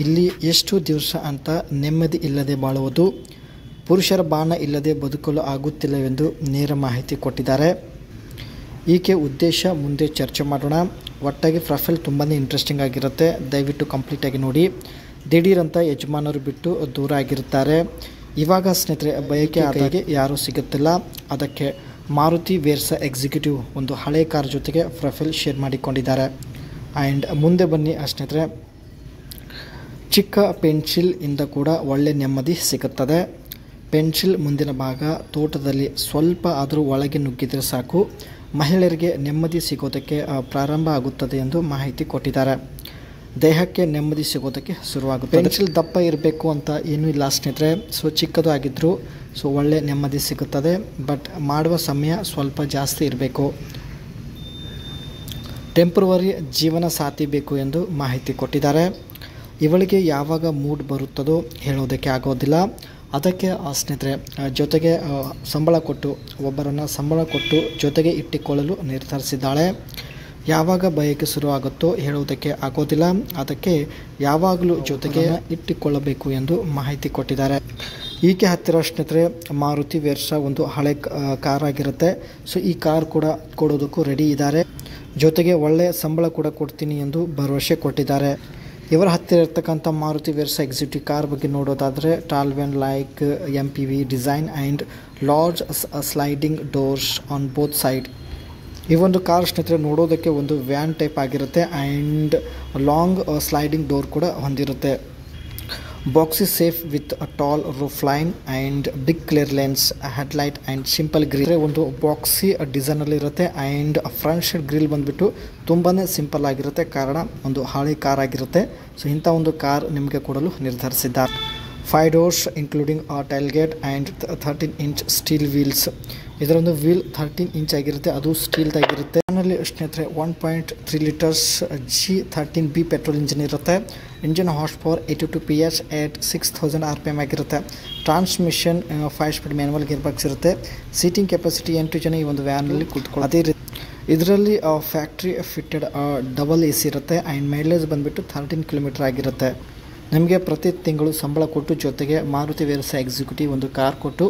ಇಲ್ಲಿ ಎಷ್ಟು ದಿವಸ ಅಂತ ನೆಮ್ಮದಿ ಇಲ್ಲದೆ ಬಾಳುವುದು, ಪುರುಷರ ಬಾಣ ಇಲ್ಲದೆ ಬದುಕಲು ಆಗುತ್ತಿಲ್ಲವೆಂದು ನೇರ ಮಾಹಿತಿ ಕೊಟ್ಟಿದ್ದಾರೆ. ಈಕೆ ಉದ್ದೇಶ ಮುಂದೆ ಚರ್ಚೆ ಮಾಡೋಣ. ಒಟ್ಟಾಗಿ ಪ್ರೊಫೈಲ್ ತುಂಬಾ ಇಂಟ್ರೆಸ್ಟಿಂಗ್ ಆಗಿರುತ್ತೆ, ದಯವಿಟ್ಟು ಕಂಪ್ಲೀಟಾಗಿ ನೋಡಿ. ದಿಢೀರಂತ ಯಜಮಾನರು ಬಿಟ್ಟು ದೂರ ಆಗಿರುತ್ತಾರೆ. ಇವಾಗ ಸ್ನೇಹಿತರೆ ಬಯಕೆ ಆದಾಗೆ ಯಾರೂ ಸಿಗುತ್ತಿಲ್ಲ. ಅದಕ್ಕೆ ಮಾರುತಿ ವೇರ್ಸಾ ಎಕ್ಸಿಕ್ಯೂಟಿವ್ ಒಂದು ಹಳೆ ಕಾರ್ ಜೊತೆಗೆ ಪ್ರೊಫೈಲ್ ಶೇರ್ ಮಾಡಿಕೊಂಡಿದ್ದಾರೆ. ಆ್ಯಂಡ್ ಮುಂದೆ ಬನ್ನಿ ಸ್ನೇಹಿತರೆ, ಚಿಕ್ಕ ಪೆನ್ಸಿಲ್ ಇಂದ ಕೂಡ ಒಳ್ಳೆ ನೆಮ್ಮದಿ ಸಿಗುತ್ತದೆ. ಪೆನ್ಸಿಲ್ ಮುಂದಿನ ಭಾಗ ತೋಟದಲ್ಲಿ ಸ್ವಲ್ಪ ಆದರೂ ಒಳಗೆ ನುಗ್ಗಿದರೆ ಸಾಕು, ಮಹಿಳೆಯರಿಗೆ ನೆಮ್ಮದಿ ಸಿಗೋದಕ್ಕೆ ಪ್ರಾರಂಭ ಆಗುತ್ತದೆ ಎಂದು ಮಾಹಿತಿ ಕೊಟ್ಟಿದ್ದಾರೆ. ದೇಹಕ್ಕೆ ನೆಮ್ಮದಿ ಸಿಗೋದಕ್ಕೆ ಶುರುವಾಗುತ್ತೆ. ಪೆನ್ಸಿಲ್ ದಪ್ಪ ಇರಬೇಕು ಅಂತ ಏನೂ ಇಲ್ಲ ಸ್ನೇಹಿತರೆ, ಚಿಕ್ಕದು ಆಗಿದ್ದರೂ ಒಳ್ಳೆ ನೆಮ್ಮದಿ ಸಿಗುತ್ತದೆ. ಬಟ್ ಮಾಡುವ ಸಮಯ ಸ್ವಲ್ಪ ಜಾಸ್ತಿ ಇರಬೇಕು. ಟೆಂಪ್ರವರಿ ಜೀವನ ಸಾಥಿ ಬೇಕು ಎಂದು ಮಾಹಿತಿ ಕೊಟ್ಟಿದ್ದಾರೆ. ಇವಳಿಗೆ ಯಾವಾಗ ಮೂಡ್ ಬರುತ್ತದೋ ಹೇಳೋದಕ್ಕೆ ಆಗೋದಿಲ್ಲ. ಅದಕ್ಕೆ ಸ್ನೇಹಿತರೆ ಜೊತೆಗೆ ಒಬ್ಬರನ್ನು ಸಂಬಳ ಕೊಟ್ಟು ಜೊತೆಗೆ ಇಟ್ಟುಕೊಳ್ಳಲು ನಿರ್ಧರಿಸಿದ್ದಾಳೆ. ಯಾವಾಗ ಬಯಕೆ ಶುರುವಾಗುತ್ತೋ ಹೇಳುವುದಕ್ಕೆ ಆಗೋದಿಲ್ಲ. ಅದಕ್ಕೆ ಯಾವಾಗಲೂ ಜೊತೆಗೆ ಇಟ್ಟುಕೊಳ್ಳಬೇಕು ಎಂದು ಮಾಹಿತಿ ಕೊಟ್ಟಿದ್ದಾರೆ. ಈಕೆ ಹತ್ತಿರ ಸ್ನೇಹಿತರೆ ಮಾರುತಿ ವೇರ್ಸಾ ಒಂದು ಹಳೆ ಕಾರ್ ಆಗಿರುತ್ತೆ. ಈ ಕಾರ್ ಕೂಡ ಕೊಡೋದಕ್ಕೂ ರೆಡಿ ಇದ್ದಾರೆ. ಜೊತೆಗೆ ಒಳ್ಳೆಯ ಸಂಬಳ ಕೂಡ ಕೊಡ್ತೀನಿ ಎಂದು ಭರವಸೆ ಕೊಟ್ಟಿದ್ದಾರೆ. ಇವರ ಹತ್ತಿರ ಇರ್ತಕ್ಕಂಥ ಮಾರುತಿ ವೇರ್ಸಾ ಎಕ್ಸಿಕ್ಯೂಟಿವ್ ಕಾರ್ ಬಗ್ಗೆ ನೋಡೋದಾದರೆ tall van like MPV design and large sliding doors on both side. ಈ ಒಂದು ಕಾರ್ ಸ್ನೇಹಿತರೆ ನೋಡೋದಕ್ಕೆ ಒಂದು ವ್ಯಾನ್ ಟೈಪ್ ಆಗಿರುತ್ತೆ ಆ್ಯಂಡ್ ಲಾಂಗ್ ಸ್ಲೈಡಿಂಗ್ ಡೋರ್ ಕೂಡ ಹೊಂದಿರುತ್ತೆ. Boxy shape with tall roof line and big clear lens headlight and simple grille. ಒಂದು boxy ಡಿಸೈನಲ್ಲಿ ಇರುತ್ತೆ ಆ್ಯಂಡ್ ಫ್ರಂಟ್ ಶೇಡ್ ಗ್ರಿಲ್ ಬಂದುಬಿಟ್ಟು ತುಂಬಾ ಸಿಂಪಲ್ ಆಗಿರುತ್ತೆ, ಕಾರಣ ಒಂದು ಹಳೆ ಕಾರ್ ಆಗಿರುತ್ತೆ. ಇಂಥ ಒಂದು ಕಾರ್ ನಿಮಗೆ ಕೊಡಲು ನಿರ್ಧರಿಸಿದ್ದಾರೆ. 5 doors including tailgate and 13 inch steel wheels. ಇದರೊಂದು ವೀಲ್ 13 inch ಆಗಿರುತ್ತೆ, ಅದು ಸ್ಟೀಲ್ದಾಗಿರುತ್ತೆ. ಅದರಲ್ಲಿ ಸ್ನೇಹಿತರೆ 1.3 liters G13B ಪೆಟ್ರೋಲ್ ಇಂಜಿನ್ ಇರುತ್ತೆ. Engine horse power 82 PS at 6000 RPM ಆಗಿರುತ್ತೆ. Transmission 5 speed manual gear box ಇರುತ್ತೆ. ಸೀಟಿಂಗ್ ಕೆಪಾಸಿಟಿ 8 ಜನ ಈ ಒಂದು ವ್ಯಾನಲ್ಲಿ ಕೂತ್ಕೊಳ್ಳಿ. ಅದೇ ರೀತಿ ಇದರಲ್ಲಿ ಫ್ಯಾಕ್ಟ್ರಿ ಫಿಟ್ಟೆಡ್ ಡಬಲ್ AC ಇರುತ್ತೆ ಆ್ಯಂಡ್ ಮೈಲೇಜ್ ಬಂದುಬಿಟ್ಟು 13 km ಆಗಿರುತ್ತೆ. ನಿಮಗೆ ಪ್ರತಿ ತಿಂಗಳು ಸಂಬಳ ಕೊಟ್ಟು ಜೊತೆಗೆ ಮಾರುತಿ ವೇರ್ಸಾ ಎಕ್ಸಿಕ್ಯೂಟಿವ್ ಒಂದು ಕಾರ್ ಕೊಟ್ಟು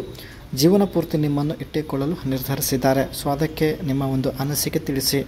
ಜೀವನ ಪೂರ್ತಿ ನಿಮ್ಮನ್ನು ಇಟ್ಟುಕೊಳ್ಳಲು ನಿರ್ಧರಿಸಿದ್ದಾರೆ. ಅದಕ್ಕೆ ನಿಮ್ಮ ಒಂದು ಅನಿಸಿಕೆ ತಿಳಿಸಿ.